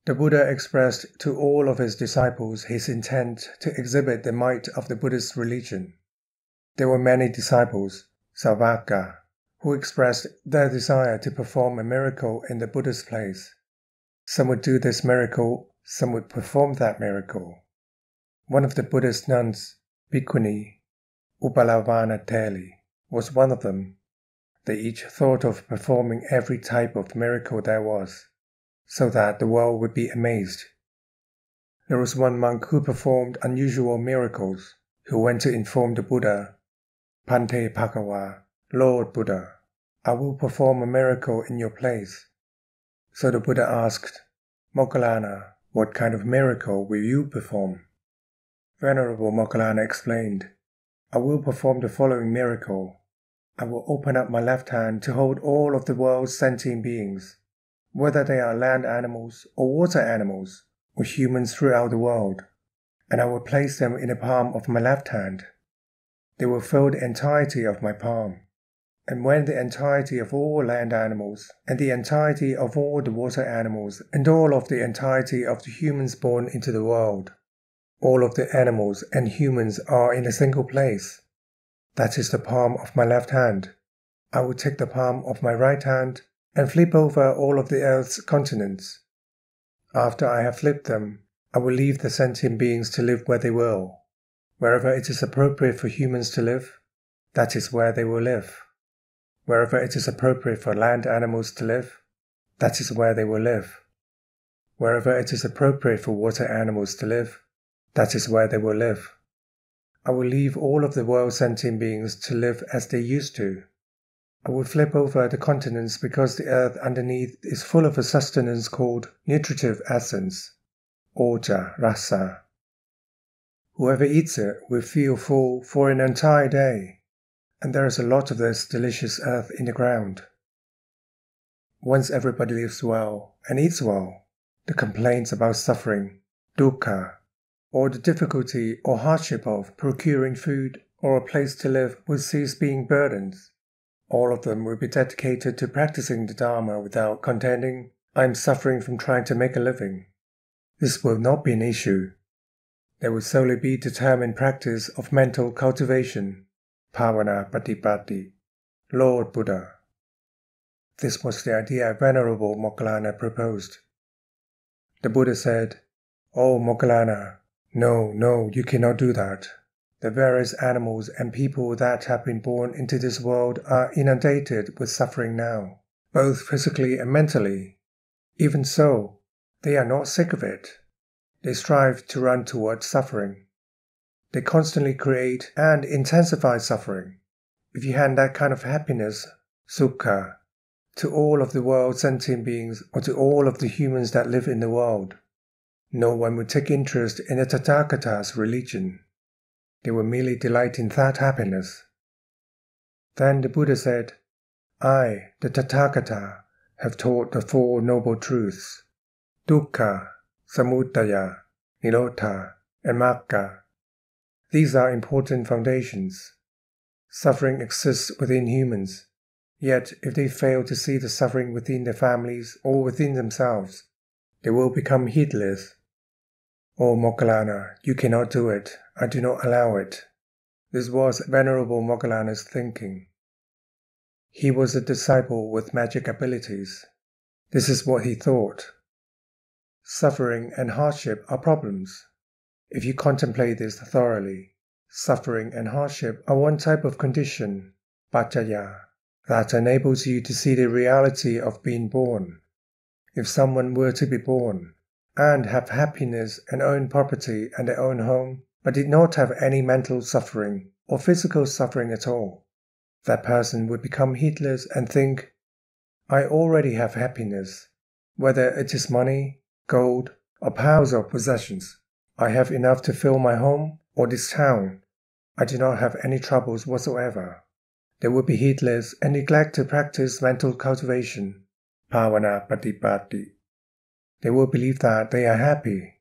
The Buddha expressed to all of his disciples his intent to exhibit the might of the Buddhist religion. There were many disciples, Savaka, who expressed their desire to perform a miracle in the Buddha's place. Some would do this miracle, some would perform that miracle. One of the Buddhist nuns, Bhikkhuni, Upalavanateli, was one of them. They each thought of performing every type of miracle there was, so that the world would be amazed. There was one monk who performed unusual miracles, who went to inform the Buddha, Pante Bhagawa, Lord Buddha, I will perform a miracle in your place. So the Buddha asked, Moggallana, what kind of miracle will you perform? Venerable Moggallana explained, I will perform the following miracle. I will open up my left hand to hold all of the world's sentient beings, whether they are land animals or water animals or humans throughout the world, and I will place them in the palm of my left hand. They will fill the entirety of my palm. And when the entirety of all land animals, and the entirety of all the water animals, and all of the entirety of the humans born into the world, all of the animals and humans are in a single place, that is the palm of my left hand, I will take the palm of my right hand and flip over all of the earth's continents. After I have flipped them, I will leave the sentient beings to live where they will. Wherever it is appropriate for humans to live, that is where they will live. Wherever it is appropriate for land animals to live, that is where they will live. Wherever it is appropriate for water animals to live, that is where they will live. I will leave all of the world's sentient beings to live as they used to. I will flip over the continents because the earth underneath is full of a sustenance called nutritive essence, oja, rasa. Whoever eats it will feel full for an entire day, and there is a lot of this delicious earth in the ground. Once everybody lives well and eats well, the complaints about suffering, dukkha, or the difficulty or hardship of procuring food or a place to live will cease being burdens. All of them will be dedicated to practicing the Dhamma without contending, I am suffering from trying to make a living. This will not be an issue. There will solely be determined practice of mental cultivation, Bhavana Patipatti, Lord Buddha. This was the idea Venerable Moggallana proposed. The Buddha said, Oh Moggallana, no, you cannot do that. The various animals and people that have been born into this world are inundated with suffering now, both physically and mentally. Even so, they are not sick of it. They strive to run towards suffering. They constantly create and intensify suffering. If you hand that kind of happiness, sukha, to all of the world's sentient beings or to all of the humans that live in the world, no one would take interest in the Tathagata's religion. They will merely delight in that happiness. Then the Buddha said, I, the Tathagata, have taught the Four Noble Truths, dukkha, samudaya, nirodha, and magga. These are important foundations. Suffering exists within humans, yet if they fail to see the suffering within their families or within themselves, they will become heedless. Oh Moggallana, you cannot do it. I do not allow it. This was Venerable Moggallana's thinking. He was a disciple with magic abilities. This is what he thought. Suffering and hardship are problems. If you contemplate this thoroughly, suffering and hardship are one type of condition, paccaya, that enables you to see the reality of being born. If someone were to be born, and have happiness and own property and their own home, but did not have any mental suffering or physical suffering at all, that person would become heedless and think, I already have happiness, whether it is money, gold, or powers or possessions. I have enough to fill my home or this town. I do not have any troubles whatsoever. They would be heedless and neglect to practice mental cultivation, bhavana patipatti. They will believe that they are happy.